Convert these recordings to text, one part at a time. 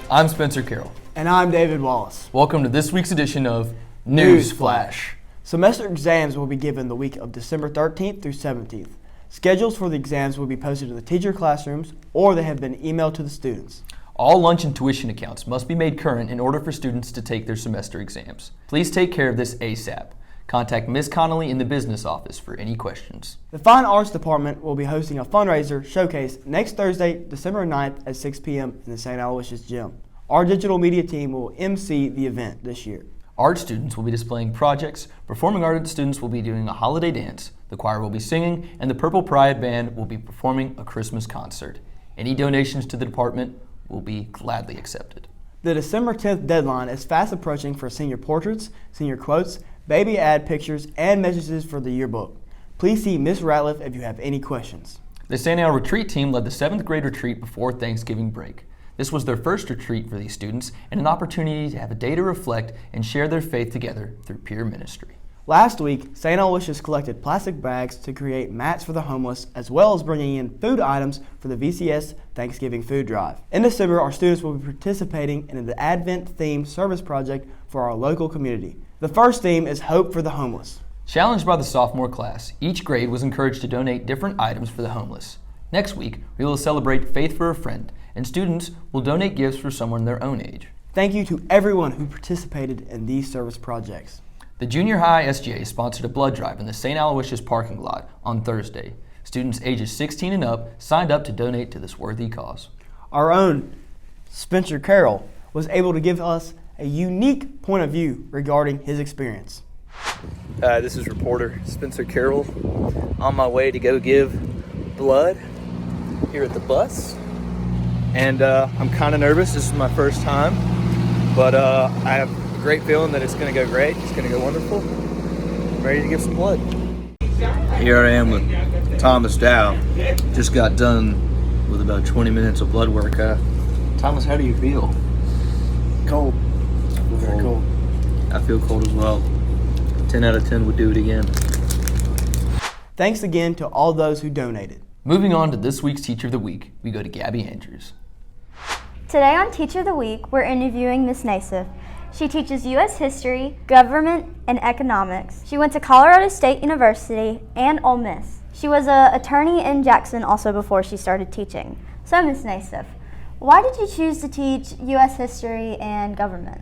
I'm Spencer Carroll. And I'm David Wallace. Welcome to this week's edition of News Flash. Semester exams will be given the week of December 13th through 17th. Schedules for the exams will be posted in the teacher classrooms or they have been emailed to the students. All lunch and tuition accounts must be made current in order for students to take their semester exams. Please take care of this ASAP. Contact Ms. Connolly in the business office for any questions. The Fine Arts Department will be hosting a fundraiser showcase next Thursday, December 9th at 6 p.m. in the St. Aloysius Gym. Our digital media team will MC the event this year. Art students will be displaying projects, performing art students will be doing a holiday dance, the choir will be singing, and the Purple Pride Band will be performing a Christmas concert. Any donations to the department will be gladly accepted. The December 10th deadline is fast approaching for senior portraits, senior quotes, baby ad pictures, and messages for the yearbook. Please see Ms. Ratliff if you have any questions. The St. Anna retreat team led the 7th grade retreat before Thanksgiving break. This was their first retreat for these students and an opportunity to have a day to reflect and share their faith together through peer ministry. Last week, St. Aloysius collected plastic bags to create mats for the homeless, as well as bringing in food items for the VCS Thanksgiving food drive. In December, our students will be participating in the Advent-themed service project for our local community. The first theme is Hope for the Homeless. Challenged by the sophomore class, each grade was encouraged to donate different items for the homeless. Next week, we will celebrate Faith for a Friend, and students will donate gifts for someone their own age. Thank you to everyone who participated in these service projects. The Junior High SGA sponsored a blood drive in the St. Aloysius parking lot on Thursday. Students ages 16 and up signed up to donate to this worthy cause. Our own Spencer Carroll was able to give us a unique point of view regarding his experience. This is reporter Spencer Carroll on my way to go give blood here at the bus. And I'm kind of nervous. This is my first time, but I have a great feeling that it's going to go great. It's going to go wonderful. I'm ready to give some blood. Here I am with Thomas Dow. Just got done with about 20 minutes of blood work. Thomas, how do you feel? Cold. Very cold. I feel cold as well. 10 out of 10 would do it again. Thanks again to all those who donated. Moving on to this week's Teacher of the Week, we go to Gabby Andrews. Today on Teacher of the Week, we're interviewing Miss Nassif. She teaches U.S. history, government, and economics. She went to Colorado State University and Ole Miss. She was an attorney in Jackson also before she started teaching. So, Miss Nassif, why did you choose to teach U.S. history and government?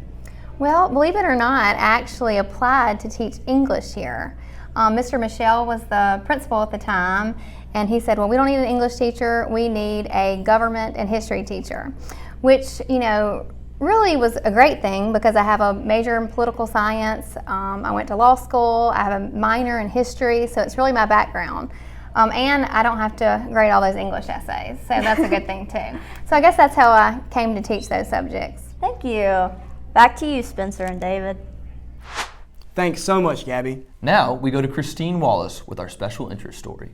Well, believe it or not, I actually applied to teach English here. Mr. Michelle was the principal at the time, and he said, well, we don't need an English teacher, we need a government and history teacher, which, really was a great thing because I have a major in political science. I went to law school, I have a minor in history, so it's really my background. And I don't have to grade all those English essays, so that's a good thing too. So I guess that's how I came to teach those subjects. Thank you. Back to you, Spencer and David. Thanks so much, Gabby. Now we go to Christine Wallace with our special interest story.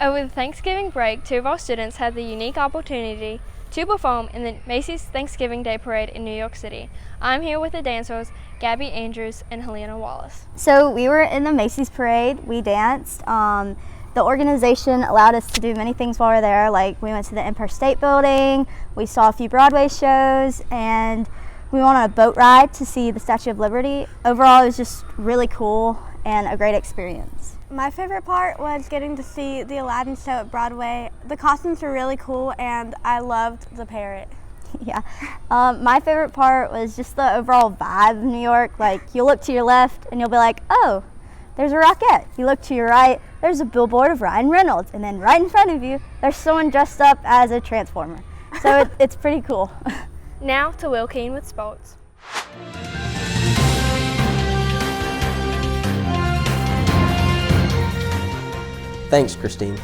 Over the Thanksgiving break, two of our students had the unique opportunity to perform in the Macy's Thanksgiving Day Parade in New York City. I'm here with the dancers, Gabby Andrews and Helena Wallace. So we were in the Macy's parade, we danced. The organization allowed us to do many things while we were there, like we went to the Empire State Building, we saw a few Broadway shows, and we went on a boat ride to see the Statue of Liberty. Overall, it was just really cool and a great experience. My favorite part was getting to see the Aladdin show at Broadway. The costumes were really cool and I loved the parrot. Yeah. My favorite part was just the overall vibe of New York. Like, you look to your left and you'll be like, oh, there's a Rockette. You look to your right, there's a billboard of Ryan Reynolds. And then right in front of you, there's someone dressed up as a Transformer. So it's pretty cool. Now to Will Keane with sports. Thanks, Christine.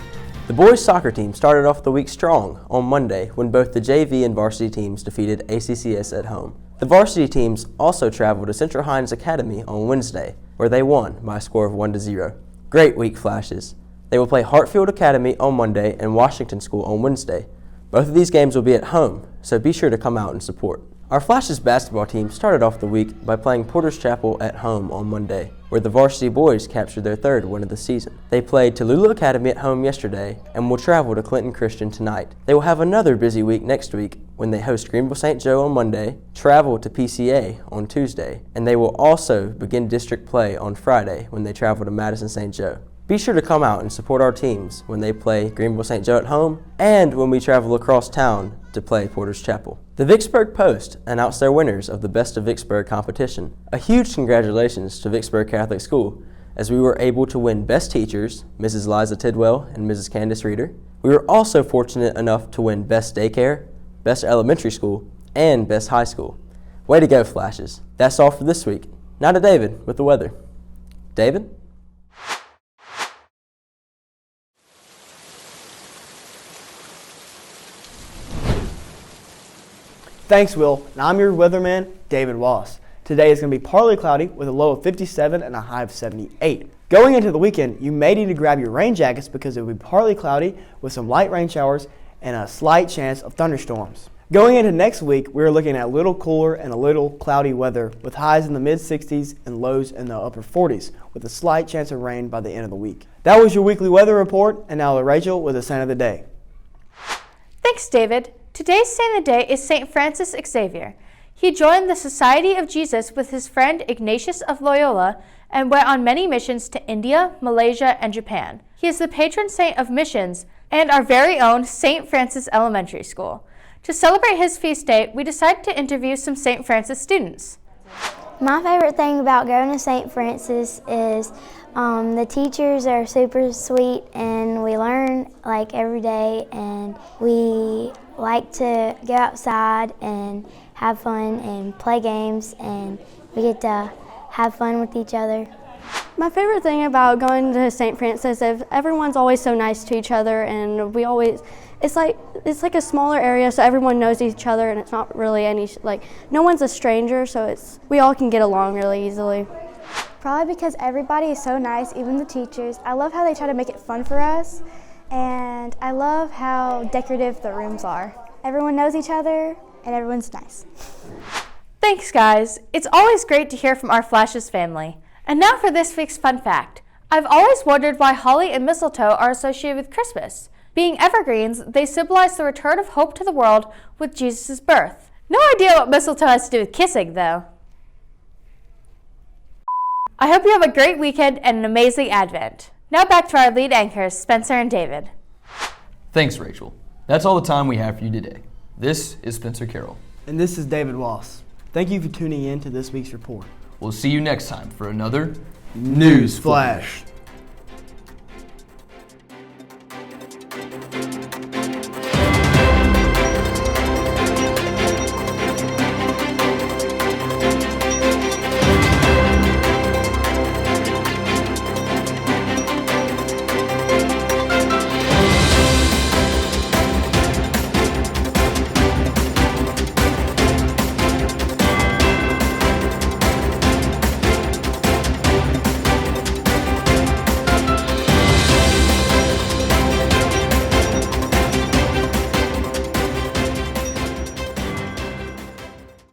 The boys' soccer team started off the week strong on Monday when both the JV and varsity teams defeated ACCS at home. The varsity teams also traveled to Central Hines Academy on Wednesday, where they won by a score of 1-0. Great week flashes. They will play Hartfield Academy on Monday and Washington School on Wednesday. Both of these games will be at home, so be sure to come out and support. Our Flashes basketball team started off the week by playing Porter's Chapel at home on Monday, where the varsity boys captured their third win of the season. They played Tallulah Academy at home yesterday and will travel to Clinton Christian tonight. They will have another busy week next week when they host Greenville St. Joe on Monday, travel to PCA on Tuesday, and they will also begin district play on Friday when they travel to Madison St. Joe. Be sure to come out and support our teams when they play Greenville St. Joe at home and when we travel across town to play Porter's Chapel. The Vicksburg Post announced their winners of the Best of Vicksburg competition. A huge congratulations to Vicksburg Catholic School, as we were able to win Best Teachers, Mrs. Liza Tidwell and Mrs. Candace Reeder. We were also fortunate enough to win Best Daycare, Best Elementary School, and Best High School. Way to go, Flashes. That's all for this week. Now to David with the weather. David? Thanks, Will. And I'm your weatherman, David Wallace. Today is going to be partly cloudy with a low of 57 and a high of 78. Going into the weekend, you may need to grab your rain jackets because it will be partly cloudy with some light rain showers and a slight chance of thunderstorms. Going into next week, we're looking at a little cooler and a little cloudy weather with highs in the mid-60s and lows in the upper 40s with a slight chance of rain by the end of the week. That was your weekly weather report, and now to Rachel with the saint of the day. Thanks, David. Today's saint of the day is St. Francis Xavier. He joined the Society of Jesus with his friend Ignatius of Loyola and went on many missions to India, Malaysia, and Japan. He is the patron saint of missions and our very own St. Francis Elementary School. To celebrate his feast day, we decided to interview some St. Francis students. My favorite thing about going to St. Francis is the teachers are super sweet and we learn like every day, and we like to go outside and have fun and play games, and we get to have fun with each other. My favorite thing about going to St. Francis is everyone's always so nice to each other, and it's like a smaller area, so everyone knows each other, and it's not really no one's a stranger, so we all can get along really easily. Probably because everybody is so nice, even the teachers. I love how they try to make it fun for us, and I love how decorative the rooms are. Everyone knows each other, and everyone's nice. Thanks, guys. It's always great to hear from our Flashes family. And now for this week's fun fact. I've always wondered why holly and mistletoe are associated with Christmas. Being evergreens, they symbolize the return of hope to the world with Jesus' birth. No idea what mistletoe has to do with kissing, though. I hope you have a great weekend and an amazing Advent. Now back to our lead anchors, Spencer and David. Thanks, Rachel. That's all the time we have for you today. This is Spencer Carroll. And this is David Wallace. Thank you for tuning in to this week's report. We'll see you next time for another News Flash.